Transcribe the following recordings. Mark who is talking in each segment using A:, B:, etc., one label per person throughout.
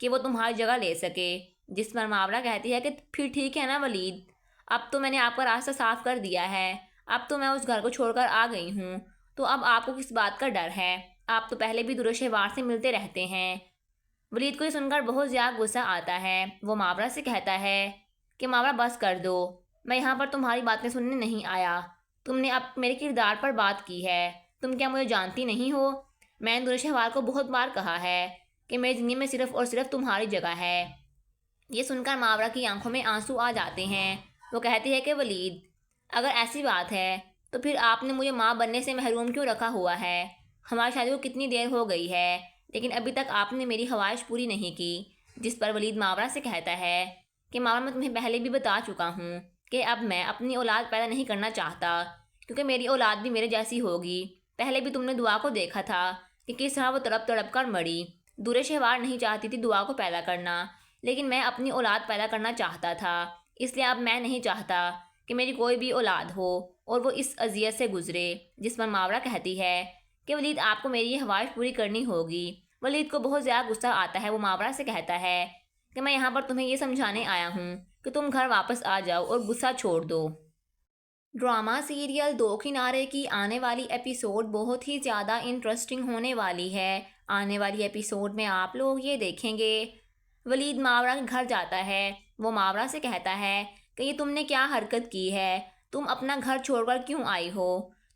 A: کہ وہ تمہاری جگہ لے سکے، جس پر ماورا کہتی ہے کہ پھر ٹھیک ہے نا ولید، اب تو میں نے آپ کا راستہ صاف کر دیا ہے، اب تو میں اس گھر کو چھوڑ کر آ گئی ہوں، تو اب آپ کو کس بات کا ڈر ہے؟ آپ تو پہلے بھی درو شہوار سے ملتے رہتے ہیں۔ ولید کو یہ سن کر بہت زیادہ غصہ آتا ہے۔ وہ ماورا سے کہتا ہے کہ ماورا بس کر دو، میں یہاں پر تمہاری باتیں سننے نہیں آیا، تم نے اب میرے کردار پر بات کی ہے، تم کیا مجھے جانتی نہیں ہو؟ میں نے درو شہوار کو بہت بار کہا ہے کہ میری زندگی میں صرف اور صرف تمہاری جگہ ہے۔ یہ سن کر ماورا کی آنکھوں میں آنسو آ جاتے ہیں۔ وہ کہتی ہے کہ ولید، اگر ایسی بات ہے تو پھر آپ نے مجھے ماں بننے سے محروم کیوں رکھا ہوا ہے؟ ہماری شادی کو کتنی دیر ہو گئی ہے لیکن ابھی تک آپ نے میری خواہش پوری نہیں کی، جس پر ولید ماورا سے کہتا ہے کہ ماورا، میں تمہیں پہلے بھی بتا چکا ہوں کہ اب میں اپنی اولاد پیدا نہیں کرنا چاہتا، کیونکہ میری اولاد بھی میرے جیسی ہوگی۔ پہلے بھی تم نے دعا کو دیکھا تھا کہ کس طرح وہ تڑپ تڑپ کر مری۔ درو شہوار نہیں چاہتی تھی دعا کو پیدا کرنا، لیکن میں اپنی اولاد پیدا کرنا چاہتا تھا، اس لیے اب میں نہیں چاہتا کہ میری کوئی بھی اولاد ہو اور وہ اس اذیت سے گزرے، جس پر ماورا کہتی ہے کہ ولید، آپ کو میری یہ خواہش پوری کرنی ہوگی۔ ولید کو بہت زیادہ غصہ آتا ہے۔ وہ ماورا سے کہتا ہے کہ میں یہاں پر تمہیں یہ سمجھانے آیا ہوں کہ تم گھر واپس آ جاؤ اور غصہ چھوڑ دو۔ ڈرامہ سیریل دو کنارے کی آنے والی ایپیسوڈ بہت ہی زیادہ انٹرسٹنگ ہونے والی ہے۔ آنے والی ایپیسوڈ میں آپ لوگ یہ دیکھیں گے ولید ماورا کے گھر جاتا ہے۔ وہ ماورا سے کہتا ہے کہ یہ تم نے کیا حرکت کی ہے؟ تم اپنا گھر چھوڑ کر کیوں آئی ہو؟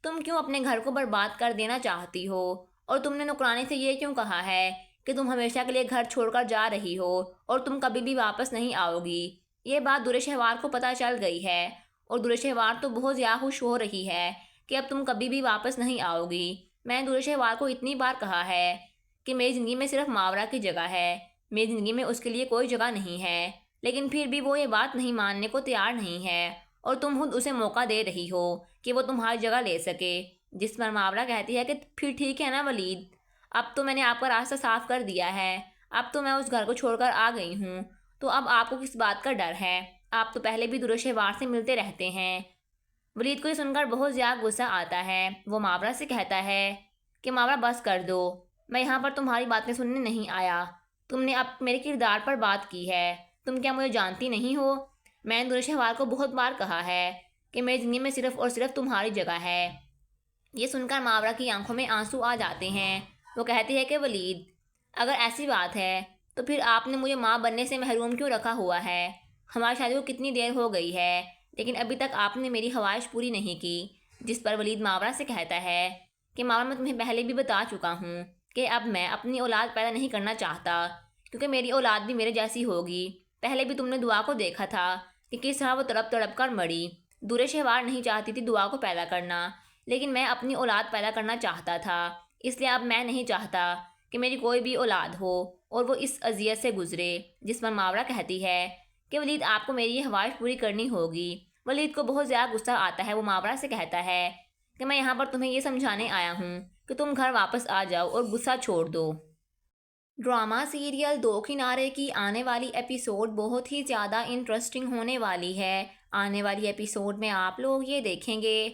A: تم کیوں اپنے گھر کو برباد کر دینا چاہتی ہو؟ اور تم نے نوکرانی سے یہ کیوں کہا ہے کہ تم ہمیشہ کے لیے گھر چھوڑ کر جا رہی ہو اور تم کبھی بھی واپس نہیں آؤ گی؟ یہ بات درو شہوار کو پتہ چل گئی ہے اور درو شہوار تو بہت زیادہ خوش ہو رہی ہے کہ اب تم کبھی بھی واپس نہیں آؤ گی۔ میں نے درو شہوار کو اتنی بار کہا ہے کہ میری زندگی میں صرف ماورا کی جگہ ہے، میری زندگی میں اس کے لیے کوئی جگہ نہیں ہے، لیکن پھر بھی وہ یہ بات نہیں ماننے کو تیار نہیں ہے اور تم خود اسے موقع دے رہی ہو کہ وہ تمہاری جگہ لے سکے، جس پر ماورا کہتی ہے کہ پھر ٹھیک ہے نا ولید، اب تو میں نے آپ کا راستہ صاف کر دیا ہے، اب تو میں اس گھر کو چھوڑ کر آ گئی ہوں، تو اب آپ کو کس بات کا ڈر ہے؟ آپ تو پہلے بھی درو شہوار سے ملتے رہتے ہیں۔ ولید کو یہ سن کر بہت زیادہ غصہ آتا ہے۔ وہ ماورا سے کہتا ہے کہ ماورا بس کر دو، میں یہاں پر تمہاری باتیں سننے نہیں آیا، تم نے اب میرے کردار پر بات کی ہے، تم کیا مجھے جانتی نہیں ہو؟ میں نے درو شہوار کو بہت بار کہا ہے کہ میری زندگی میں صرف اور صرف تمہاری جگہ ہے۔ یہ سن کر ماورا کی آنکھوں میں آنسو آ جاتے ہیں۔ وہ کہتی ہے کہ ولید، اگر ایسی بات ہے تو پھر آپ نے مجھے ماں بننے سے محروم کیوں رکھا ہوا ہے؟ ہماری شادی کو کتنی دیر ہو گئی ہے لیکن ابھی تک آپ نے میری خواہش پوری نہیں کی، جس پر ولید ماورا سے کہتا ہے کہ ماورا، میں تمہیں پہلے بھی بتا چکا ہوں کہ اب میں اپنی اولاد پیدا نہیں کرنا چاہتا، کیونکہ میری اولاد بھی میرے جیسی ہوگی۔ پہلے بھی تم نے دعا کو دیکھا تھا کہ کس طرح وہ تڑپ تڑپ کر مری۔ درو شہوار نہیں چاہتی تھی دعا کو پیدا کرنا، لیکن میں اپنی اولاد پیدا کرنا چاہتا تھا، اس لیے اب میں نہیں چاہتا کہ میری کوئی بھی اولاد ہو اور وہ اس اذیت سے گزرے، جس پر ماورا کہتی ہے کہ ولید، آپ کو میری یہ خواہش پوری کرنی ہوگی۔ ولید کو بہت زیادہ غصہ آتا ہے۔ وہ ماورا سے کہتا ہے کہ میں یہاں پر تمہیں یہ سمجھانے آیا ہوں کہ تم گھر واپس آ جاؤ اور غصہ چھوڑ دو۔ ڈرامہ سیریل دو کنارے کی آنے والی ایپیسوڈ بہت ہی زیادہ انٹرسٹنگ ہونے والی ہے۔ آنے والی ایپیسوڈ میں آپ لوگ یہ دیکھیں گے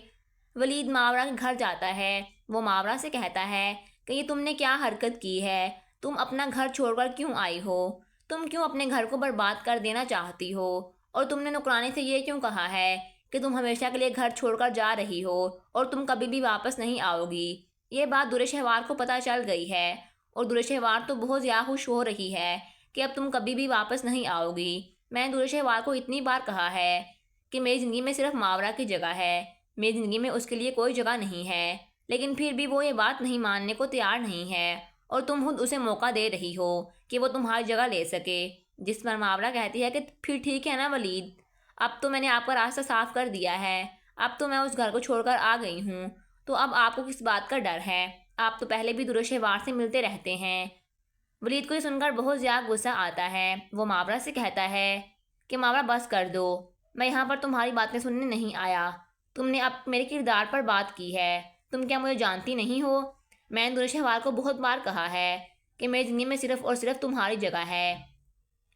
A: ولید ماورا کے گھر جاتا ہے۔ وہ ماورا سے کہتا ہے کہ یہ تم نے کیا حرکت کی ہے؟ تم اپنا گھر چھوڑ کر کیوں آئی ہو؟ تم کیوں اپنے گھر کو برباد کر دینا چاہتی ہو؟ اور تم نے نوکرانی سے یہ کیوں کہا ہے کہ تم ہمیشہ کے لیے گھر چھوڑ کر جا رہی ہو اور تم کبھی بھی واپس نہیں آؤ گی؟ یہ بات درو شہوار کو پتہ چل گئی ہے اور درو شہوار تو بہت زیادہ خوش ہو رہی ہے کہ اب تم کبھی بھی واپس نہیں آؤ گی۔ میں نے درو شہوار کو اتنی بار کہا ہے کہ میری زندگی میں صرف ماورا کی جگہ ہے، میری زندگی میں اس کے لیے کوئی جگہ نہیں ہے، لیکن پھر بھی وہ یہ بات نہیں ماننے کو تیار نہیں ہے اور تم خود اسے موقع دے رہی ہو کہ وہ تمہاری جگہ لے سکے، جس پر ماورا کہتی ہے کہ پھر ٹھیک ہے نا ولید، اب تو میں نے آپ کا راستہ صاف کر دیا ہے، اب تو میں اس گھر کو چھوڑ کر آ گئی ہوں، تو اب آپ کو کس بات کا ڈر ہے؟ آپ تو پہلے بھی درو شہوار سے ملتے رہتے ہیں۔ ولید کو یہ سن کر بہت زیادہ غصہ آتا ہے۔ وہ ماورا سے کہتا ہے کہ ماورا بس کر دو، میں یہاں پر تمہاری باتیں سننے نہیں آیا، تم نے اب میرے کردار پر بات کی ہے، تم کیا مجھے جانتی نہیں ہو؟ میں نے درو شہوار کو بہت بار کہا ہے کہ میری زندگی میں صرف اور صرف تمہاری جگہ ہے۔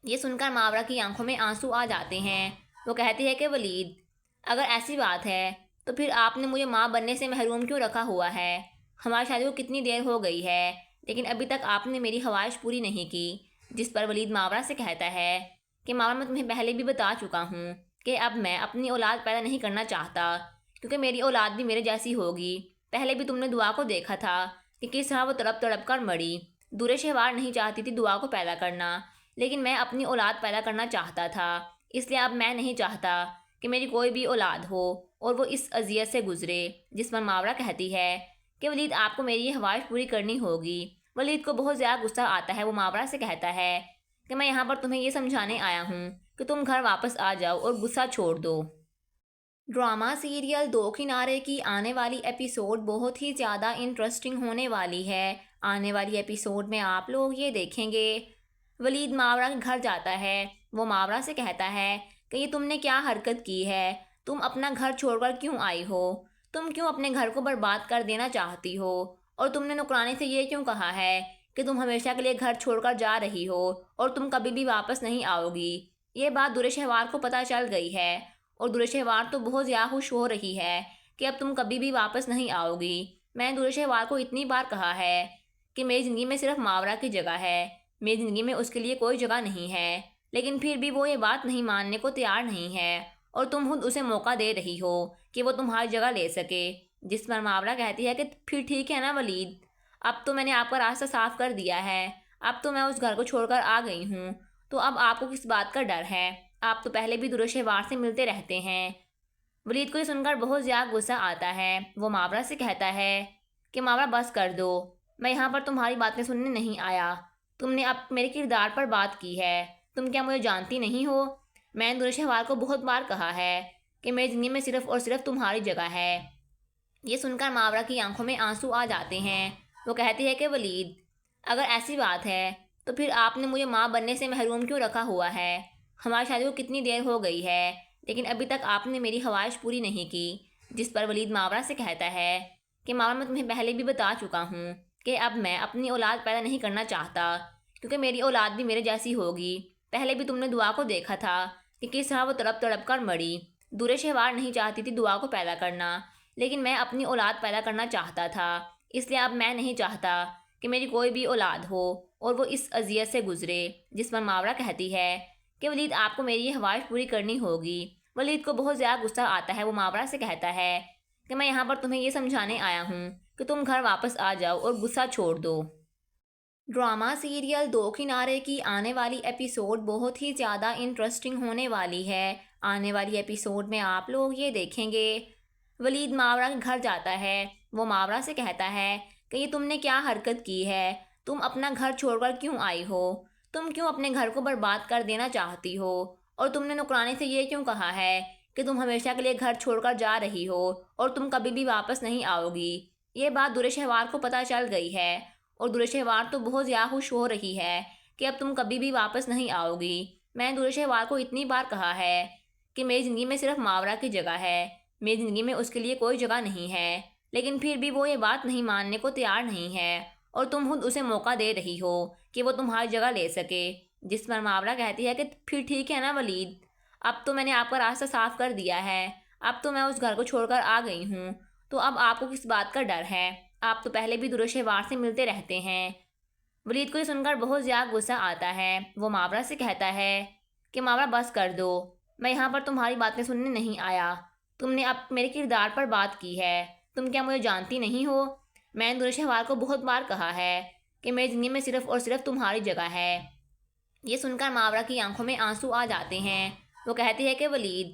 A: یہ سن کر ماورا کی آنکھوں میں آنسو آ جاتے ہیں۔ وہ کہتی ہے کہ ولید، اگر ایسی بات ہے تو پھر آپ نے مجھے ماں بننے سے محروم کیوں رکھا ہوا ہے؟ ہماری شادی کو کتنی دیر ہو گئی ہے لیکن ابھی تک آپ نے میری خواہش پوری نہیں کی، جس پر ولید ماورا سے کہتا ہے کہ ماورا میں تمہیں پہلے بھی بتا چکا ہوں کہ اب میں اپنی اولاد پیدا نہیں کرنا چاہتا کیونکہ میری اولاد بھی میرے جیسی ہوگی۔ پہلے بھی تم نے دعا کو دیکھا تھا کہ کس طرح وہ تڑپ تڑپ کر مری۔ دور شہوار نہیں چاہتی تھی دعا کو پیدا کرنا، لیکن میں اپنی اولاد پیدا کرنا چاہتا تھا، اس لیے اب میں نہیں چاہتا کہ میری کوئی بھی اولاد ہو اور وہ اس اذیت سے گزرے۔ جس پر ماورا کہتی ہے کہ ولید آپ کو میری یہ خواہش پوری کرنی ہوگی۔ ولید کو بہت زیادہ غصہ آتا ہے، وہ ماورا سے کہتا ہے کہ میں یہاں پر تمہیں یہ سمجھانے آیا ہوں کہ تم گھر واپس آ جاؤ اور غصہ چھوڑ دو۔ ڈرامہ سیریل دو کنارے کی آنے والی ایپیسوڈ بہت ہی زیادہ انٹرسٹنگ ہونے والی ہے۔ آنے والی ایپیسوڈ میں آپ لوگ یہ دیکھیں گے ولید ماورا کے گھر جاتا ہے، وہ ماورا سے کہتا ہے کہ یہ تم نے کیا حرکت کی ہے، تم اپنا گھر چھوڑ کر کیوں آئی ہو، تم کیوں اپنے گھر کو برباد کر دینا چاہتی ہو، اور تم نے نوکرانی سے یہ کیوں کہا ہے کہ تم ہمیشہ کے لیے گھر چھوڑ کر جا رہی ہو اور تم کبھی بھی واپس نہیں آؤ گی۔ یہ بات دور شہوار کو پتہ چل گئی ہے اور دور شہوار تو بہت زیادہ خوش ہو رہی ہے کہ اب تم کبھی بھی واپس نہیں آؤ گی۔ میں نے دور شہوار کو اتنی بار کہا ہے کہ میری زندگی میں صرف ماورا کی جگہ ہے، میری زندگی میں اس کے لیے کوئی جگہ نہیں ہے، لیکن پھر بھی وہ یہ بات نہیں ماننے کو تیار نہیں ہے اور تم خود اسے موقع دے رہی ہو کہ وہ تمہاری جگہ لے سکے۔ جس پر ماورا کہتی ہے کہ پھر ٹھیک ہے نا ولید، اب تو میں نے آپ کا راستہ صاف کر دیا ہے، اب تو میں اس گھر کو چھوڑ کر آ گئی ہوں، تو اب آپ کو کس بات کا ڈر ہے، آپ تو پہلے بھی دور شہوار سے ملتے رہتے ہیں۔ ولید کو یہ سن کر بہت زیادہ غصہ آتا ہے، وہ ماورا سے کہتا ہے کہ ماورا بس کر دو، میں یہاں پر تمہاری باتیں سننے نہیں آیا، تم نے اب میرے کردار پر بات کی ہے، تم کیا مجھے جانتی نہیں ہو؟ میں نے دور شہوار کو بہت بار کہا ہے کہ میری زندگی میں صرف اور صرف تمہاری جگہ ہے۔ یہ سن کر ماورا کی آنکھوں میں آنسو آ جاتے ہیں، وہ کہتی ہے کہ ولید اگر ایسی بات ہے تو پھر آپ نے مجھے ماں بننے سے محروم کیوں رکھا ہوا ہے؟ ہماری شادی کو کتنی دیر ہو گئی ہے لیکن ابھی تک آپ نے میری خواہش پوری نہیں کی۔ جس پر ولید ماورا سے کہتا ہے کہ ماورا میں تمہیں پہلے بھی بتا چکا ہوں کہ اب میں اپنی اولاد پیدا نہیں کرنا چاہتا کیونکہ میری اولاد بھی میرے جیسی ہوگی۔ پہلے بھی تم نے دعا کو دیکھا تھا کہ کس طرح وہ تڑپ تڑپ کر مری۔ دور شہوار نہیں چاہتی تھی دعا کو پیدا کرنا، لیکن میں اپنی اولاد پیدا کرنا چاہتا تھا، اس لیے اب میں نہیں چاہتا کہ میری کوئی بھی اولاد ہو اور وہ اس اذیت سے گزرے۔ جس پر ماورا کہتی ہے کہ ولید آپ کو میری یہ خواہش پوری کرنی ہوگی۔ ولید کو بہت زیادہ غصہ آتا ہے، وہ ماورا سے کہتا ہے کہ میں یہاں پر تمہیں یہ سمجھانے آیا ہوں کہ تم گھر واپس آ جاؤ اور غصہ چھوڑ دو۔ ڈرامہ سیریل دو کنارے کی آنے والی ایپیسوڈ بہت ہی زیادہ انٹرسٹنگ ہونے والی ہے۔ آنے والی ایپیسوڈ میں آپ لوگ یہ دیکھیں گے ولید ماورا کے گھر جاتا ہے، وہ ماورا سے کہتا ہے کہ یہ تم نے کیا حرکت کی ہے، تم اپنا گھر چھوڑ کر کیوں آئی ہو، تم کیوں اپنے گھر کو برباد کر دینا چاہتی ہو، اور تم نے نوکرانی سے یہ کیوں کہا ہے کہ تم ہمیشہ کے لیے گھر چھوڑ کر جا رہی ہو اور تم کبھی بھی واپس نہیں آؤ گی۔ یہ بات دور شہوار کو پتہ چل گئی ہے اور دور شہوار تو بہت زیادہ خوش ہو رہی ہے کہ اب تم کبھی بھی واپس نہیں آؤ گی۔ میں نے دور شہوار کو اتنی بار کہا ہے کہ میری زندگی میں صرف ماورا کی جگہ ہے، میری زندگی میں اس کے لیے کوئی جگہ نہیں ہے، لیکن پھر بھی وہ یہ بات نہیں ماننے کو تیار نہیں ہے اور تم خود اسے موقع دے رہی ہو کہ وہ تمہاری جگہ لے سکے۔ جس پر ماورا کہتی ہے کہ پھر ٹھیک ہے نا ولید، اب تو میں نے آپ کا راستہ صاف کر دیا ہے، اب تو میں اس گھر کو چھوڑ کر آ گئی ہوں، تو اب آپ کو کس بات کا ڈر ہے، آپ تو پہلے بھی دور شہوار سے ملتے رہتے ہیں۔ ولید کو یہ سن کر بہت زیادہ غصہ آتا ہے، وہ ماورا سے کہتا ہے کہ ماورا بس کر دو، میں یہاں پر تمہاری باتیں سننے نہیں آیا، تم نے اب میرے کردار پر بات کی ہے، تم کیا مجھے جانتی نہیں ہو؟ میں نے دور شہوار کو بہت بار کہا ہے کہ میری زندگی میں صرف اور صرف تمہاری جگہ ہے۔ یہ سن کر ماورا کی آنکھوں میں آنسو آ جاتے ہیں، وہ کہتی ہے کہ ولید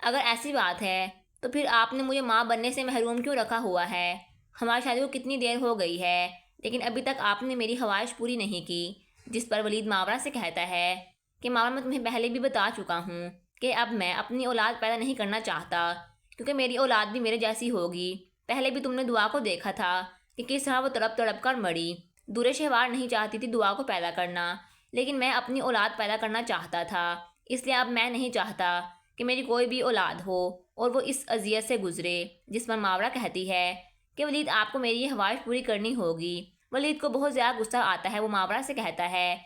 A: اگر ایسی بات ہے تو پھر آپ نے مجھے ماں بننے سے محروم کیوں رکھا ہوا ہے؟ ہماری شادی کو کتنی دیر ہو گئی ہے لیکن ابھی تک آپ نے میری خواہش پوری نہیں کی۔ جس پر ولید ماورا سے کہتا ہے کہ ماورا میں تمہیں پہلے بھی بتا چکا ہوں کہ اب میں اپنی اولاد پیدا نہیں کرنا چاہتا کیونکہ میری اولاد بھی میرے جیسی ہوگی۔ پہلے بھی تم نے دعا کو دیکھا تھا کہ کس طرح وہ تڑپ تڑپ کر مری۔ دور شہوار نہیں چاہتی تھی دعا کو پیدا کرنا، لیکن میں اپنی اولاد پیدا کرنا چاہتا تھا، اس لیے اب میں نہیں چاہتا کہ میری کوئی بھی اولاد ہو اور وہ اس اذیت سے گزرے۔ جس پر ماورا کہتی ہے کہ ولید آپ کو میری یہ خواہش پوری کرنی ہوگی۔ ولید کو بہت زیادہ غصہ آتا ہے، وہ ماورا سے کہتا ہے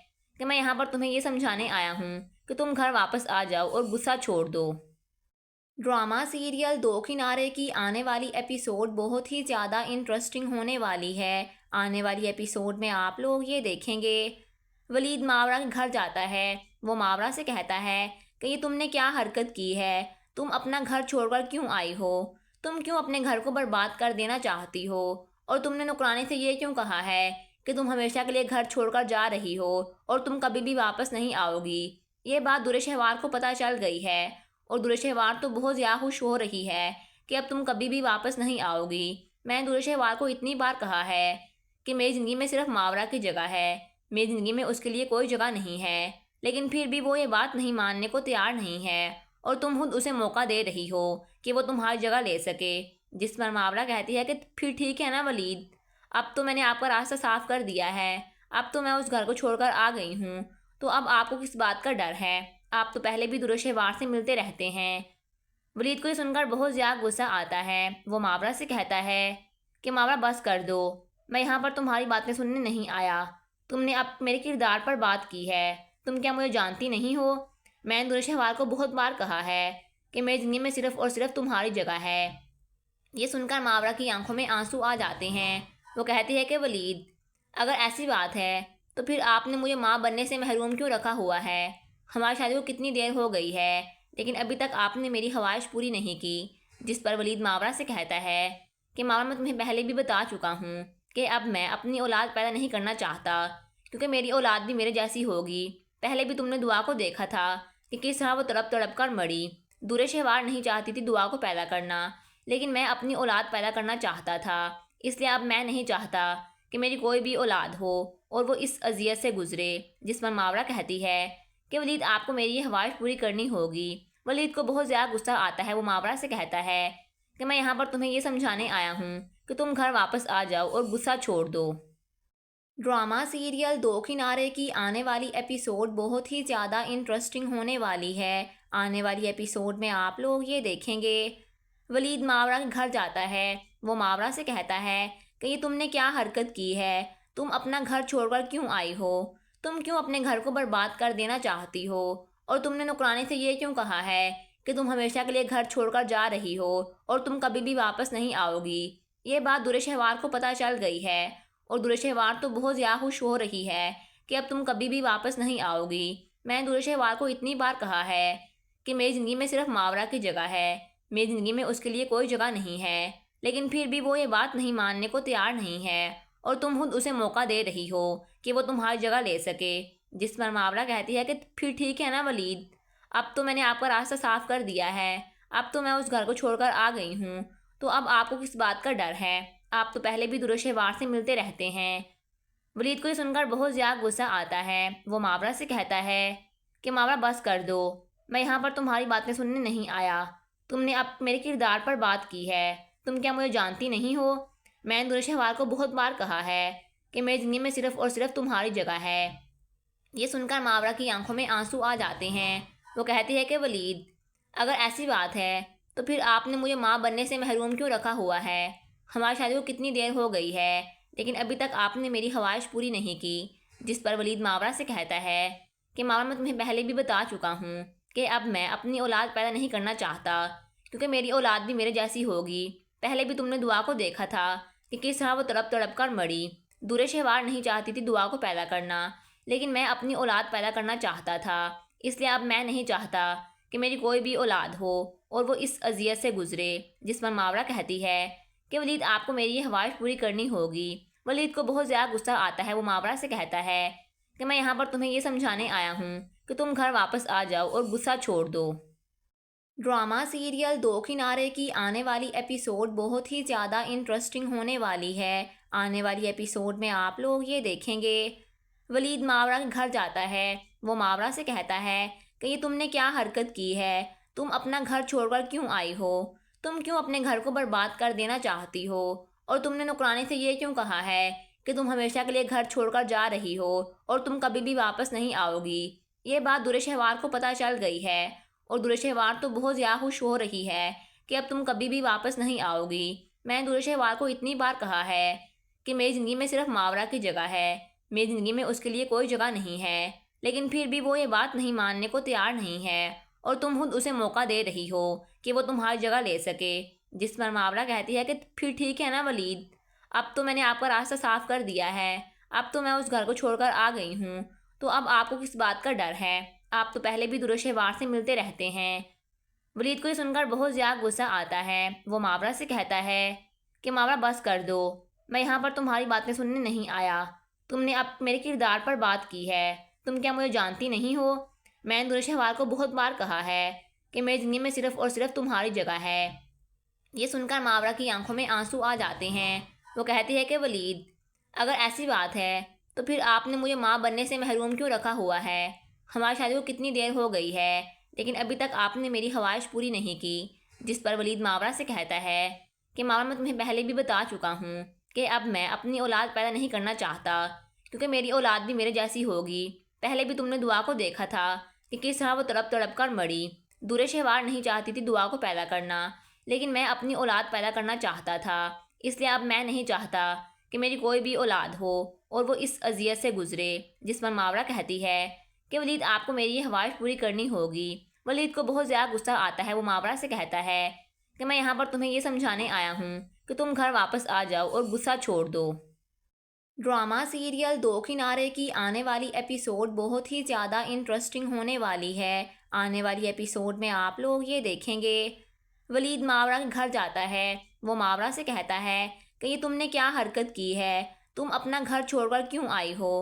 A: کہ میں یہاں پر تمہیں یہ سمجھانے آیا ہوں کہ تم گھر واپس آ جاؤ اور غصہ چھوڑ دو۔ ڈرامہ سیریل دو کنارے کی آنے والی ایپیسوڈ بہت ہی زیادہ انٹرسٹنگ ہونے والی ہے۔ آنے والی ایپیسوڈ میں آپ لوگ یہ دیکھیں گے ولید ماورا کے گھر جاتا ہے۔ وہ ماورا سے کہتا ہے کہ یہ تم نے کیا حرکت کی ہے؟ تم اپنا گھر چھوڑ کر کیوں آئی ہو؟ تم کیوں اپنے گھر کو برباد کر دینا چاہتی ہو؟ اور تم نے نوکرانی سے یہ کیوں کہا ہے کہ تم ہمیشہ کے لیے گھر چھوڑ کر جا رہی ہو اور تم کبھی بھی واپس نہیں آؤ گی؟ یہ بات درِ شہوار کو پتہ چل گئی ہے اور درِ شہوار تو بہت زیادہ خوش ہو رہی ہے کہ اب تم کبھی بھی واپس نہیں آؤ گی۔ میں نے درِ شہوار کو اتنی بار کہا ہے کہ میری زندگی میں صرف ماورا کی جگہ ہے، میری زندگی میں اس کے لیے کوئی جگہ نہیں ہے، لیکن پھر بھی وہ یہ بات نہیں ماننے کو تیار نہیں ہے اور تم خود اسے موقع دے رہی ہو کہ وہ تمہاری جگہ لے سکے۔ جس پر ماورا کہتی ہے کہ پھر ٹھیک ہے نا ولید، اب تو میں نے آپ کا راستہ صاف کر دیا ہے، اب تو میں اس گھر کو چھوڑ کر آ گئی ہوں، تو اب آپ کو کس بات کا ڈر ہے؟ آپ تو پہلے بھی درِ شہوار سے ملتے رہتے ہیں۔ ولید کو یہ سن کر بہت زیادہ غصہ آتا ہے۔ وہ ماورا سے کہتا ہے کہ ماورا بس کر دو، میں یہاں پر تمہاری باتیں سننے نہیں آیا، تم نے اب میرے کردار پر بات کی ہے، تم کیا مجھے جانتی نہیں ہو؟ میں نے درِ شہوار کو بہت بار کہا ہے کہ میری زندگی میں صرف اور صرف تمہاری جگہ ہے۔ یہ سن کر ماورا کی آنکھوں میں آنسو آ جاتے ہیں۔ وہ کہتی ہے کہ ولید، اگر ایسی بات ہے تو پھر آپ نے مجھے ماں بننے سے محروم کیوں رکھا ہوا ہے؟ ہماری شادی کو کتنی دیر ہو گئی ہے لیکن ابھی تک آپ نے میری خواہش پوری نہیں کی۔ جس پر ولید ماورا سے کہتا ہے کہ ماورا، میں تمہیں پہلے بھی بتا چکا ہوں کہ اب میں اپنی اولاد پیدا نہیں کرنا چاہتا کیونکہ میری اولاد بھی میرے جیسی ہوگی۔ پہلے بھی تم نے دعا کو دیکھا تھا کہ کس طرح وہ تڑپ تڑپ کر مری۔ درِ شہوار نہیں چاہتی تھی دعا کو پیدا کرنا، لیکن میں اپنی اولاد پیدا کرنا چاہتا تھا، اس لیے اب میں نہیں چاہتا کہ میری کوئی بھی اولاد ہو اور وہ اس اذیت سے گزرے۔ جس پر ماورا کہتی ہے کہ ولید، آپ کو میری یہ خواہش پوری کرنی ہوگی۔ ولید کو بہت زیادہ غصہ آتا ہے۔ وہ ماورا سے کہتا ہے کہ میں یہاں پر تمہیں یہ سمجھانے آیا ہوں کہ تم گھر واپس آ جاؤ اور غصہ چھوڑ دو۔ ڈرامہ سیریل دو کنارے کی آنے والی ایپیسوڈ بہت ہی زیادہ انٹرسٹنگ ہونے والی ہے۔ آنے والی ایپیسوڈ میں آپ لوگ یہ دیکھیں گے ولید ماورا کے گھر جاتا ہے۔ وہ ماورا سے کہتا ہے کہ یہ تم نے کیا حرکت کی ہے؟ تم اپنا گھر چھوڑ کر کیوں آئی ہو؟ تم کیوں اپنے گھر کو برباد کر دینا چاہتی ہو؟ اور تم نے نوکرانی سے یہ کیوں کہا ہے کہ تم ہمیشہ کے لیے گھر چھوڑ کر جا رہی ہو اور تم کبھی بھی واپس نہیں آؤ گی؟ یہ بات درِ شہوار کو پتہ چل گئی ہے اور درِ شہوار تو بہت زیادہ خوش ہو رہی ہے کہ اب تم کبھی بھی واپس نہیں آؤ گی۔ میں نے درِ شہوار کو اتنی بار کہا ہے کہ میری زندگی میں صرف ماورا کی جگہ ہے، میری زندگی میں اس کے لیے کوئی جگہ نہیں ہے، لیکن پھر بھی وہ یہ بات نہیں ماننے کو تیار نہیں ہے اور تم خود اسے موقع دے رہی ہو کہ وہ تمہاری جگہ لے سکے۔ جس پر ماورا کہتی ہے کہ پھر ٹھیک ہے نا ولید، اب تو میں نے آپ کا راستہ صاف کر دیا ہے، اب تو میں اس گھر کو چھوڑ کر آ گئی ہوں، تو اب آپ کو کس بات کا ڈر ہے؟ آپ تو پہلے بھی درِ شہوار سے ملتے رہتے ہیں۔ ولید کو یہ سن کر بہت زیادہ غصہ آتا ہے۔ وہ ماورا سے کہتا ہے کہ ماورا بس کر دو، میں یہاں پر تمہاری باتیں سننے نہیں آیا، تم نے اب میرے کردار پر بات کی ہے، تم کیا مجھے جانتی نہیں ہو؟ میں نے درِ شہوار کو بہت بار کہا ہے کہ میری زندگی میں صرف اور صرف تمہاری جگہ ہے۔ یہ سن کر ماورا کی آنکھوں میں آنسو آ جاتے ہیں۔ وہ کہتی ہے کہ ولید، اگر ایسی بات ہے تو پھر آپ نے مجھے ماں بننے سے محروم کیوں رکھا ہوا ہے؟ ہماری شادی کو کتنی دیر ہو گئی ہے لیکن ابھی تک آپ نے میری خواہش پوری نہیں کی۔ جس پر ولید ماورا سے کہتا ہے کہ ماورا، میں تمہیں پہلے بھی بتا چکا ہوں کہ اب میں اپنی اولاد پیدا نہیں کرنا چاہتا کیونکہ میری اولاد بھی میرے جیسی ہوگی۔ پہلے بھی تم نے دعا کو دیکھا تھا کہ کس طرح وہ تڑپ تڑپ کر مری۔ درِ شہوار نہیں چاہتی تھی دعا کو پیدا کرنا، لیکن میں اپنی اولاد پیدا کرنا چاہتا تھا، اس لیے اب میں نہیں چاہتا کہ میری کوئی بھی اولاد ہو اور وہ اس اذیت سے گزرے۔ جس پر ماورا کہتی ہے کہ ولید، آپ کو میری یہ خواہش پوری کرنی ہوگی۔ ولید کو بہت زیادہ غصہ آتا ہے۔ وہ ماورا سے کہتا ہے کہ میں یہاں پر تمہیں یہ سمجھانے آیا ہوں کہ تم گھر واپس آ جاؤ اور غصہ چھوڑ دو۔ ڈرامہ سیریل دو کنارے کی آنے والی ایپیسوڈ بہت ہی زیادہ انٹرسٹنگ ہونے والی ہے۔ آنے والی ایپیسوڈ میں آپ لوگ یہ دیکھیں گے ولید ماورا کے گھر جاتا ہے۔ وہ ماورا سے کہتا ہے کہ یہ تم نے کیا حرکت کی ہے؟ تم اپنا گھر چھوڑ کر کیوں آئی ہو؟ تم کیوں اپنے گھر کو برباد کر دینا چاہتی ہو؟ اور تم نے نوکرانی سے یہ کیوں کہا ہے کہ تم ہمیشہ کے لیے گھر چھوڑ کر جا رہی ہو اور تم کبھی بھی واپس نہیں آؤ گی؟ یہ بات درِ شہوار کو پتہ چل گئی ہے اور درِ شہوار تو بہت زیادہ خوش ہو رہی ہے کہ اب تم کبھی بھی واپس نہیں آؤ گی۔ میں نے درِ شہوار کو اتنی بار کہا ہے کہ میری زندگی میں صرف ماورا کی جگہ ہے، میری زندگی میں اس کے لیے کوئی جگہ نہیں ہے، لیکن پھر بھی وہ یہ بات نہیں ماننے کو تیار نہیں ہے اور تم خود اسے موقع دے رہی ہو کہ وہ تمہاری جگہ لے سکے۔ جس پر ماورا کہتی ہے کہ پھر ٹھیک ہے نا ولید، اب تو میں نے آپ کا راستہ صاف کر دیا ہے، اب تو میں اس گھر کو چھوڑ کر آ گئی ہوں، تو اب آپ کو کس بات کا ڈر ہے؟ آپ تو پہلے بھی در شہوار سے ملتے رہتے ہیں۔ ولید کو یہ سن کر بہت زیادہ غصہ آتا ہے۔ وہ ماورا سے کہتا ہے کہ ماورا بس کر دو، میں یہاں پر تمہاری باتیں سننے نہیں آیا۔ تم نے اب میرے کردار پر بات کی ہے، تم کیا مجھے جانتی نہیں ہو؟ میں نے در شہوار کو بہت بار کہا ہے کہ میری زندگی میں صرف اور صرف تمہاری جگہ ہے۔ یہ سن کر ماورا کی آنکھوں میں آنسو آ جاتے ہیں۔ وہ کہتی ہے کہ ولید، اگر ایسی بات ہے تو پھر آپ نے مجھے ماں بننے سے محروم کیوں رکھا ہوا ہے؟ ہماری شادی کو کتنی دیر ہو گئی ہے لیکن ابھی تک آپ نے میری خواہش پوری نہیں کی۔ جس پر ولید ماورا سے کہتا ہے کہ ماورا، میں تمہیں پہلے بھی بتا چکا ہوں کہ اب میں اپنی اولاد پیدا نہیں کرنا چاہتا، کیونکہ میری اولاد بھی میرے جیسی ہوگی۔ پہلے بھی تم نے دعا کو دیکھا تھا کہ کس طرح وہ تڑپ تڑپ کر مری۔ در شہوار نہیں چاہتی تھی دعا کو پیدا کرنا، لیکن میں اپنی اولاد پیدا کرنا چاہتا تھا، اس لیے اب میں نہیں چاہتا کہ میری کوئی بھی اولاد ہو اور وہ اس اذیت سے گزرے۔ جس پر ماورا کہتی ہے کہ ولید، آپ کو میری یہ خواہش پوری کرنی ہوگی۔ ولید کو بہت زیادہ غصہ آتا ہے۔ وہ ماورا سے کہتا ہے کہ میں یہاں پر تمہیں یہ سمجھانے آیا ہوں کہ تم گھر واپس آ جاؤ اور غصہ چھوڑ دو۔ ڈرامہ سیریل دو کنارے کی آنے والی ایپیسوڈ بہت ہی زیادہ انٹرسٹنگ ہونے والی ہے۔ آنے والی ایپیسوڈ میں آپ لوگ یہ دیکھیں گے ولید ماورا کے گھر جاتا ہے۔ وہ ماورا سے کہتا ہے کہ یہ تم نے کیا حرکت کی ہے؟ تم اپنا گھر چھوڑ کر کیوں آئی ہو؟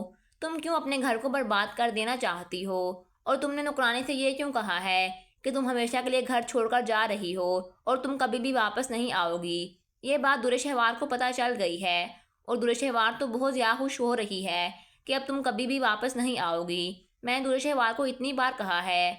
A: تم کیوں اپنے گھر کو برباد کر دینا چاہتی ہو؟ اور تم نے نوکرانی سے یہ کیوں کہا ہے کہ تم ہمیشہ کے لیے گھر چھوڑ کر جا رہی ہو اور تم کبھی بھی واپس نہیں آؤ گی؟ یہ بات در شہوار کو پتہ چل گئی ہے اور در شہوار تو بہت زیادہ خوش ہو رہی ہے کہ اب تم کبھی بھی واپس نہیں آؤ گی۔ میں نے در شہوار کو اتنی بار کہا ہے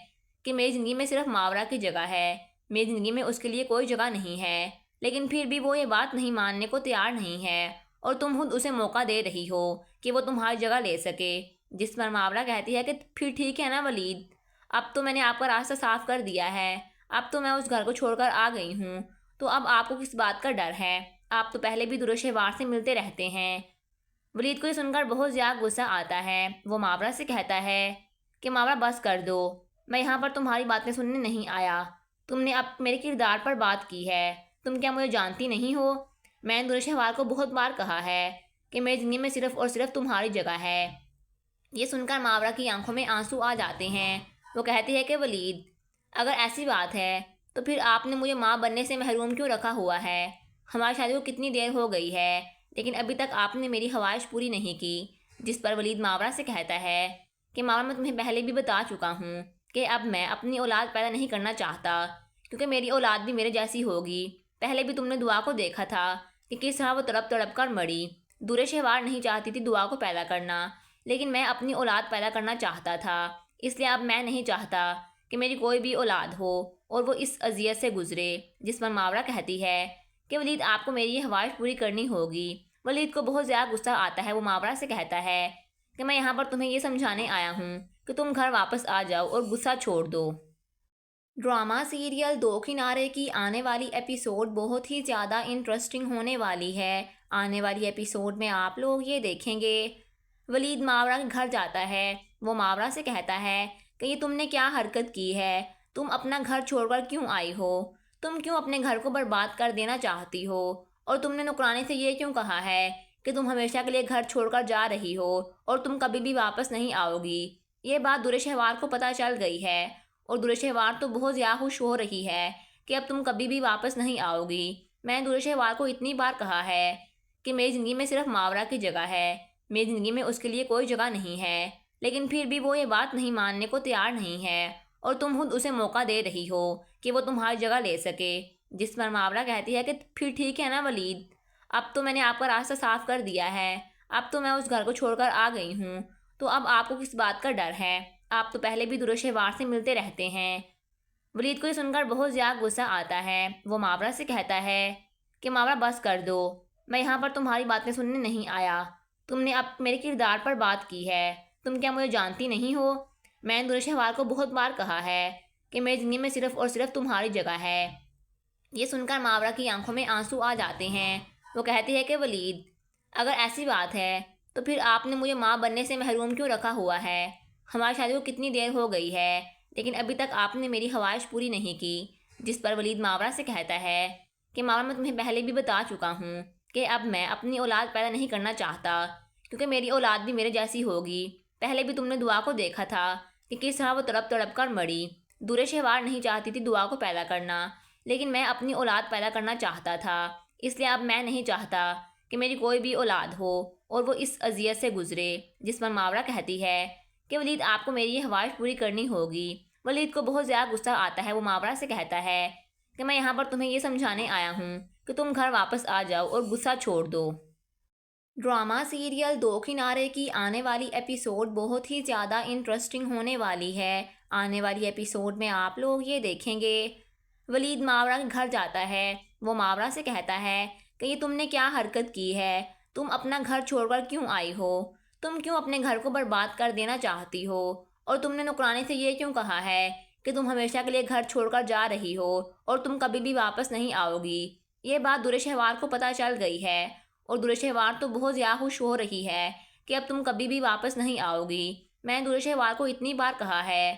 A: کہ میری زندگی میں صرف ماورا کی جگہ ہے، میری زندگی میں اس کے لیے کوئی جگہ نہیں ہے، لیکن پھر بھی وہ یہ بات نہیں ماننے کو تیار نہیں ہے اور تم خود اسے موقع دے رہی ہو کہ وہ تمہاری جگہ لے سکے۔ جس پر ماورا کہتی ہے کہ پھر ٹھیک ہے نا ولید، اب تو میں نے آپ کا راستہ صاف کر دیا ہے، اب تو میں اس گھر کو چھوڑ کر آ گئی ہوں، تو اب آپ کو کس بات کا ڈر ہے؟ آپ تو پہلے بھی در شہوار سے ملتے رہتے ہیں۔ ولید کو یہ سن کر بہت زیادہ غصہ آتا ہے۔ وہ ماورا سے کہتا ہے کہ ماورا بس کر دو، میں یہاں پر تمہاری باتیں سننے نہیں آیا۔ تم نے اب میرے کردار پر بات کی ہے، تم کیا مجھے جانتی نہیں ہو؟ میں نے در شہوار کو بہت بار کہا ہے کہ میری زندگی میں صرف اور صرف تمہاری جگہ ہے۔ یہ سن کر ماورا کی آنکھوں میں آنسو آ جاتے ہیں۔ وہ کہتی ہے کہ ولید، اگر ایسی بات ہے تو پھر آپ نے مجھے ماں بننے سے محروم کیوں رکھا ہوا ہے؟ ہماری شادی کو کتنی دیر ہو گئی ہے لیکن ابھی تک آپ نے میری خواہش پوری نہیں کی۔ جس پر ولید ماورا سے کہتا ہے کہ ماورا، میں تمہیں پہلے بھی بتا چکا ہوں کہ اب میں اپنی اولاد پیدا نہیں کرنا چاہتا، کیونکہ میری اولاد بھی میرے جیسی ہوگی۔ پہلے بھی تم نے دعا کو دیکھا تھا کہ کس طرح وہ تڑپ تڑپ کر مری۔ در شہوار نہیں چاہتی تھی دعا کو پیدا کرنا، لیکن میں اپنی اولاد پیدا کرنا چاہتا تھا، اس لیے اب میں نہیں چاہتا کہ میری کوئی بھی اولاد ہو اور وہ اس اذیت سے گزرے۔ جس پر ماورا کہتی ہے کہ ولید، آپ کو میری یہ خواہش پوری کرنی ہوگی۔ ولید کو بہت زیادہ غصہ آتا ہے۔ وہ ماورا سے کہتا ہے کہ میں یہاں پر تمہیں یہ سمجھانے آیا ہوں کہ تم گھر واپس آ جاؤ اور غصہ چھوڑ دو۔ ڈرامہ سیریل دو کنارے کی آنے والی ایپیسوڈ بہت ہی زیادہ انٹرسٹنگ ہونے والی ہے۔ آنے والی ایپیسوڈ میں آپ لوگ یہ دیکھیں گے ولید ماورا کے گھر جاتا ہے۔ وہ ماورا سے کہتا ہے کہ یہ تم نے کیا حرکت کی ہے؟ تم اپنا گھر چھوڑ کر کیوں آئی ہو؟ تم کیوں اپنے گھر کو برباد کر دینا چاہتی ہو؟ اور تم نے نوکرانی سے یہ کیوں کہا ہے کہ تم ہمیشہ کے لیے گھر چھوڑ کر جا رہی ہو اور تم کبھی بھی واپس نہیں آؤ گی؟ یہ بات در شہوار کو پتہ چل گئی ہے اور در شہوار تو بہت زیادہ خوش ہو رہی ہے کہ اب تم کبھی بھی واپس نہیں آؤ گی۔ میں نے در شہوار کو اتنی بار کہا ہے کہ میری زندگی میں صرف ماورا کی جگہ ہے، میری زندگی میں اس کے لیے کوئی جگہ نہیں ہے، لیکن پھر بھی وہ یہ بات نہیں ماننے کو تیار نہیں ہے اور تم خود اسے موقع دے رہی ہو کہ وہ تمہاری جگہ لے سکے۔ جس پر ماورا کہتی ہے کہ پھر ٹھیک ہے نا ولید، اب تو میں نے آپ کا راستہ صاف کر دیا ہے، اب تو میں اس گھر کو چھوڑ کر آ گئی ہوں، تو اب آپ کو کس بات کا ڈر ہے؟ آپ تو پہلے بھی در شہوار سے ملتے رہتے ہیں۔ ولید کو یہ سن کر بہت زیادہ غصہ آتا ہے۔ وہ ماورا سے کہتا ہے کہ ماورا بس کر دو، میں یہاں پر تمہاری باتیں سننے نہیں آیا، تم نے اب میرے کردار پر بات کی ہے، تم کیا مجھے جانتی نہیں ہو؟ میں نے در شہوار کو بہت بار کہا ہے کہ میری زندگی میں صرف اور صرف تمہاری جگہ ہے۔ یہ سن کر ماورا کی آنکھوں میں آنسو آ جاتے ہیں۔ وہ کہتی ہے کہ ولید، اگر ایسی بات ہے تو پھر آپ نے مجھے ماں بننے سے محروم کیوں رکھا ہوا ہے؟ ہماری شادی کو کتنی دیر ہو گئی ہے لیکن ابھی تک آپ نے میری خواہش پوری نہیں کی۔ جس پر ولید ماورا سے کہتا ہے کہ ماورا، میں تمہیں پہلے بھی بتا چکا ہوں کہ اب میں اپنی اولاد پیدا نہیں کرنا چاہتا، کیونکہ میری اولاد بھی میرے جیسی ہوگی۔ پہلے بھی تم نے دعا کو دیکھا تھا کہ کس طرح وہ تڑپ تڑپ کر مری۔ دور شہوار نہیں چاہتی تھی دعا کو پیدا کرنا، لیکن میں اپنی اولاد پیدا کرنا چاہتا تھا، اس لیے اب میں نہیں چاہتا کہ میری کوئی بھی اولاد ہو اور وہ اس اذیت سے گزرے۔ جس پر ماورا کہتی ہے کہ ولید آپ کو میری یہ خواہش پوری کرنی ہوگی۔ ولید کو بہت زیادہ غصہ آتا ہے، وہ ماورا سے کہتا ہے کہ میں یہاں پر تمہیں یہ سمجھانے آیا ہوں کہ تم گھر واپس آ جاؤ اور غصہ چھوڑ دو۔ ڈرامہ سیریل دو کنارے کی آنے والی ایپیسوڈ بہت ہی زیادہ انٹرسٹنگ ہونے والی ہے۔ آنے والی ایپیسوڈ میں آپ لوگ یہ دیکھیں گے ولید ماورا کے گھر جاتا ہے، وہ ماورا سے کہتا ہے کہ یہ تم نے کیا حرکت کی ہے، تم اپنا گھر چھوڑ کر کیوں آئی ہو، تم کیوں اپنے گھر کو برباد کر دینا چاہتی ہو، اور تم نے نوکرانی سے یہ کیوں کہا ہے کہ تم ہمیشہ کے لیے گھر چھوڑ کر جا رہی ہو اور تم کبھی بھی واپس نہیں آؤ گی۔ یہ بات دور شہوار کو پتہ چل گئی ہے اور دور شہوار تو بہت زیادہ خوش ہو رہی ہے کہ اب تم کبھی بھی واپس نہیں آؤ گی۔ میں نے دور شہوار کو اتنی بار کہا ہے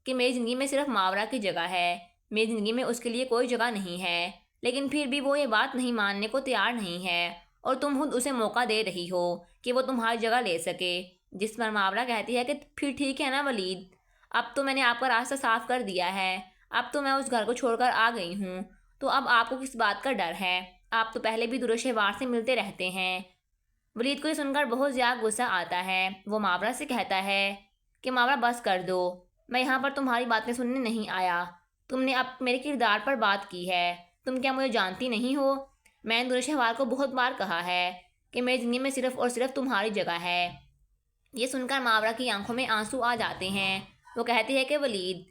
A: کہ میری زندگی میں صرف ماورا کی جگہ ہے، میری زندگی میں اس کے لیے کوئی جگہ نہیں ہے، لیکن پھر بھی وہ یہ بات نہیں ماننے کو تیار نہیں ہے اور تم خود اسے موقع دے رہی ہو کہ وہ تمہاری جگہ لے سکے۔ جس پر ماورا کہتی ہے کہ پھر ٹھیک ہے نا ولید، اب تو میں نے آپ کا راستہ صاف کر دیا ہے، اب تو میں اس گھر کو چھوڑ کر آ گئی ہوں، تو اب آپ کو کس بات کا ڈر ہے، آپ تو پہلے بھی دور شہوار سے ملتے رہتے ہیں۔ ولید کو یہ سن کر بہت زیادہ غصہ آتا ہے، وہ ماورا سے کہتا ہے کہ ماورا بس کر دو، میں یہاں پر تمہاری باتیں سننے نہیں آیا، تم نے اب میرے کردار پر بات کی ہے، تم کیا مجھے جانتی نہیں ہو؟ میں نے دور شہوار کو بہت بار کہا ہے کہ میری زندگی میں صرف اور صرف تمہاری جگہ ہے۔ یہ سن کر ماورا کی آنکھوں میں آنسو آ جاتے ہیں، وہ کہتی ہے کہ ولید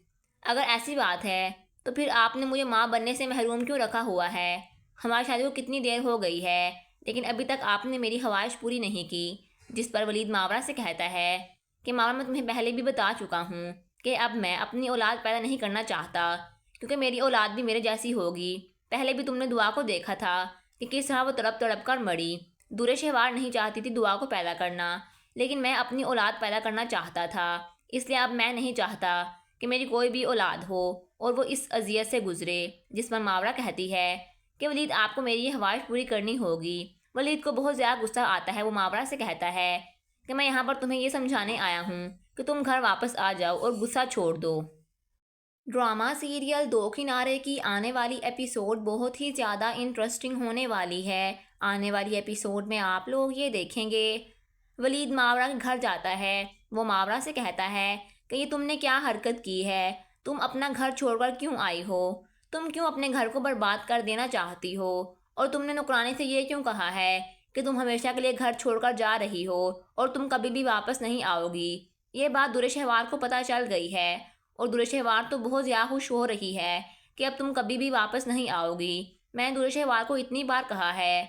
A: اگر ایسی بات ہے تو پھر آپ نے مجھے ماں بننے سے محروم کیوں رکھا ہوا ہے؟ ہماری شادی کو کتنی دیر ہو گئی ہے لیکن ابھی تک آپ نے میری خواہش پوری نہیں کی۔ جس پر ولید ماورا سے کہتا ہے کہ ماورا میں تمہیں پہلے بھی بتا چکا ہوں کہ اب میں اپنی اولاد پیدا نہیں کرنا چاہتا کیونکہ میری اولاد بھی میرے جیسی ہوگی۔ پہلے بھی تم نے دعا کو دیکھا تھا کہ کس طرح وہ تڑپ تڑپ کر مری۔ دور شہوار نہیں چاہتی تھی دعا کو پیدا کرنا، لیکن میں اپنی اولاد پیدا کرنا چاہتا تھا، اس لیے اب میں نہیں چاہتا کہ میری کوئی بھی اولاد ہو اور وہ اس اذیت سے گزرے۔ جس پر ماورا کہتی ہے کہ ولید آپ کو میری یہ خواہش پوری کرنی ہوگی۔ ولید کو بہت زیادہ غصہ آتا ہے، وہ ماورا سے کہتا ہے کہ میں یہاں پر تمہیں یہ سمجھانے آیا ہوں کہ تم گھر واپس آ جاؤ اور غصہ چھوڑ دو۔ ڈرامہ سیریل دو کنارے کی آنے والی ایپیسوڈ بہت ہی زیادہ انٹرسٹنگ ہونے والی ہے۔ آنے والی ایپیسوڈ میں آپ لوگ یہ دیکھیں گے ولید ماورا کے گھر جاتا ہے، وہ ماورا سے کہتا ہے کہ یہ تم نے کیا حرکت کی ہے، تم اپنا گھر چھوڑ کر کیوں آئی ہو، تم کیوں اپنے گھر کو برباد کر دینا چاہتی ہو، اور تم نے نوکرانی سے یہ کیوں کہا ہے کہ تم ہمیشہ کے لیے گھر چھوڑ کر جا رہی ہو اور تم کبھی بھی واپس نہیں آؤ گی۔ یہ بات دور شہوار کو پتہ چل گئی ہے اور دور شہوار تو بہت زیادہ خوش ہو رہی ہے کہ اب تم کبھی بھی واپس نہیں آؤ گی۔ میں نے دور شہوار کو اتنی بار کہا ہے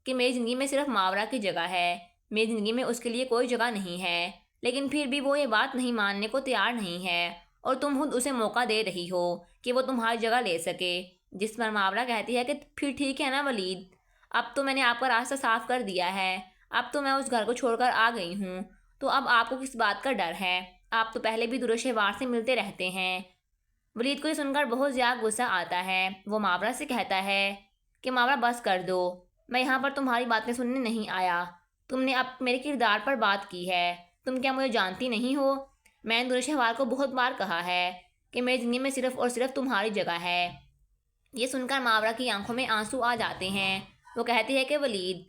A: کہ میری زندگی میں صرف ماورا کی جگہ ہے، میری زندگی میں اس کے لیے کوئی جگہ نہیں ہے، لیکن پھر بھی وہ یہ بات نہیں ماننے کو تیار نہیں ہے اور تم خود اسے موقع دے رہی ہو کہ وہ تمہاری جگہ لے سکے۔ جس پر ماورا کہتی ہے کہ پھر ٹھیک ہے نا ولید، اب تو میں نے آپ کا راستہ صاف کر دیا ہے، اب تو میں اس گھر کو چھوڑ کر آ گئی ہوں، تو اب آپ کو کس بات کا ڈر ہے، آپ تو پہلے بھی دور شہوار سے ملتے رہتے ہیں۔ ولید کو یہ سن کر بہت زیادہ غصہ آتا ہے، وہ ماورا سے کہتا ہے کہ ماورا بس کر دو، میں یہاں پر تمہاری باتیں سننے نہیں آیا، تم نے اب میرے کردار پر بات کی ہے، تم کیا مجھے جانتی نہیں ہو؟ میں نے دور شہوار کو بہت بار کہا ہے کہ میری زندگی میں صرف اور صرف تمہاری جگہ ہے۔ یہ سن کر ماورا کی آنکھوں میں آنسو آ جاتے ہیں، وہ کہتی ہے کہ ولید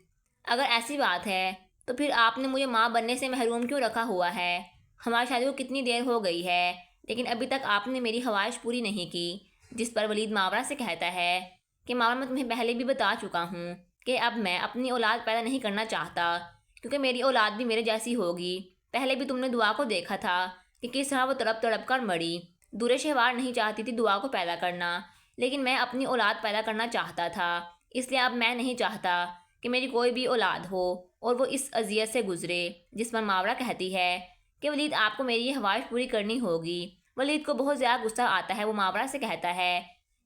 A: اگر ایسی بات ہے تو پھر آپ نے مجھے ماں بننے سے محروم کیوں رکھا ہوا ہے؟ ہماری شادی کو کتنی دیر ہو گئی ہے لیکن ابھی تک آپ نے میری خواہش پوری نہیں کی۔ جس پر ولید ماورا سے کہتا ہے کہ ماورا میں تمہیں پہلے بھی بتا چکا ہوں کہ اب میں اپنی اولاد پیدا نہیں کرنا چاہتا کیونکہ میری اولاد بھی میرے جیسی ہوگی۔ پہلے بھی تم نے دعا کو دیکھا تھا کہ کس طرح وہ تڑپ تڑپ کر مری۔ دور شہوار نہیں چاہتی تھی دعا کو پیدا کرنا، لیکن میں اپنی اولاد پیدا کرنا چاہتا تھا، اس لیے اب میں نہیں چاہتا کہ میری کوئی بھی اولاد ہو اور وہ اس اذیت سے گزرے۔ جس پر ماورا کہتی ہے کہ ولید آپ کو میری یہ خواہش پوری کرنی ہوگی۔ ولید کو بہت زیادہ غصہ آتا ہے، وہ ماورا سے کہتا ہے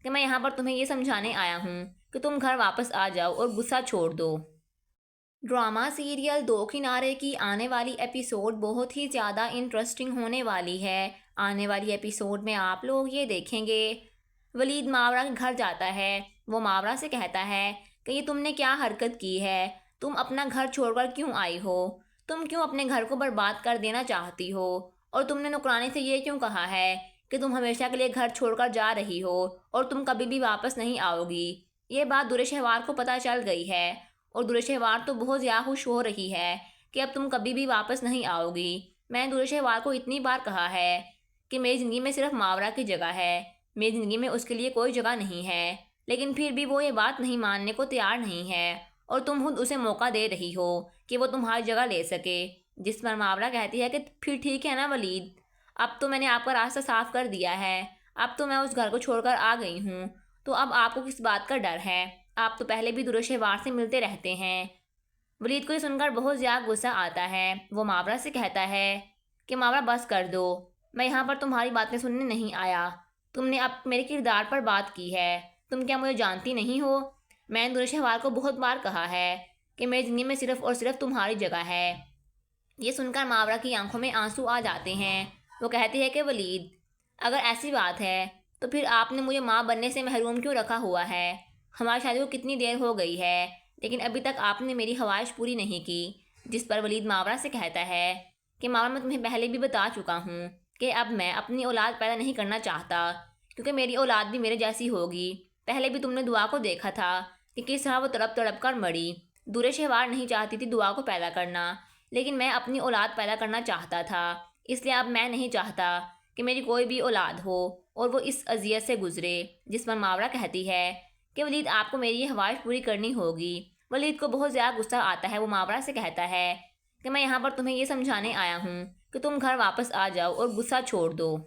A: کہ میں یہاں پر تمہیں یہ سمجھانے آیا ہوں کہ تم گھر واپس آ جاؤ اور غصہ چھوڑ دو۔ ڈرامہ سیریل دو کنارے کی آنے والی ایپیسوڈ بہت ہی زیادہ انٹرسٹنگ ہونے والی ہے۔ آنے والی ایپیسوڈ میں آپ لوگ یہ دیکھیں گے ولید ماورا کے گھر جاتا ہے، وہ ماورا سے کہتا ہے کہ یہ تم نے کیا حرکت کی ہے، تم اپنا گھر چھوڑ کر کیوں آئی ہو، تم کیوں اپنے گھر کو برباد کر دینا چاہتی ہو؟ اور تم نے نوکرانی سے یہ کیوں کہا ہے کہ تم ہمیشہ کے لیے گھر چھوڑ کر جا رہی ہو اور تم کبھی بھی واپس نہیں آؤ گی؟ یہ بات در شہوار کو پتہ چل گئی ہے اور در شہوار تو بہت زیادہ خوش ہو رہی ہے کہ اب تم کبھی بھی واپس نہیں آؤ گی۔ میں نے در شہوار کو اتنی بار کہا ہے کہ میری زندگی میں صرف ماورا کی جگہ ہے، میری زندگی میں اس کے لیے کوئی جگہ نہیں ہے، لیکن پھر بھی وہ یہ بات نہیں ماننے کو تیار نہیں ہے اور تم خود اسے موقع دے رہی ہو کہ وہ تمہاری جگہ لے سکے۔ جس پر ماورا کہتی ہے کہ پھر ٹھیک ہے نا ولید، اب تو میں نے آپ کا راستہ صاف کر دیا ہے، اب تو میں اس گھر کو چھوڑ کر آ گئی ہوں، تو اب آپ کو کس بات کا ڈر ہے؟ آپ تو پہلے بھی در شہوار سے ملتے رہتے ہیں۔ ولید کو یہ سن کر بہت زیادہ غصہ آتا ہے۔ وہ ماورا سے کہتا ہے کہ ماورا بس کر دو، میں یہاں پر تمہاری باتیں سننے نہیں آیا، تم نے اب میرے کردار پر بات کی ہے، تم کیا مجھے جانتی نہیں ہو؟ میں نے در شہوار کو بہت بار کہا ہے کہ میری زندگی میں صرف اور صرف تمہاری جگہ ہے۔ یہ سن کر ماورا کی آنکھوں میں آنسو آ جاتے ہیں۔ وہ کہتی ہے کہ ولید، اگر ایسی بات ہے تو پھر آپ نے مجھے ماں بننے سے محروم کیوں رکھا ہوا ہے؟ ہماری شادی کو کتنی دیر ہو گئی ہے لیکن ابھی تک آپ نے میری خواہش پوری نہیں کی۔ جس پر ولید ماورا سے کہتا ہے کہ ماورا، میں تمہیں پہلے بھی بتا چکا ہوں کہ اب میں اپنی اولاد پیدا نہیں کرنا چاہتا کیونکہ میری اولاد بھی میرے جیسی ہوگی۔ پہلے بھی تم نے دعا کو دیکھا تھا کہ کس طرح وہ تڑپ تڑپ کر مری۔ در شہوار نہیں چاہتی تھی دعا کو پیدا کرنا، لیکن میں اپنی اولاد پیدا کرنا چاہتا تھا، اس لیے اب میں نہیں چاہتا کہ میری کوئی بھی اولاد ہو اور وہ اس اذیت سے گزرے۔ جس پر ماورا کہتی ہے کہ ولید، آپ کو میری یہ خواہش پوری کرنی ہوگی۔ ولید کو بہت زیادہ غصہ آتا ہے۔ وہ ماورا سے کہتا ہے کہ میں یہاں پر تمہیں یہ سمجھانے آیا ہوں کہ تم گھر واپس آ جاؤ اور غصہ چھوڑ دو۔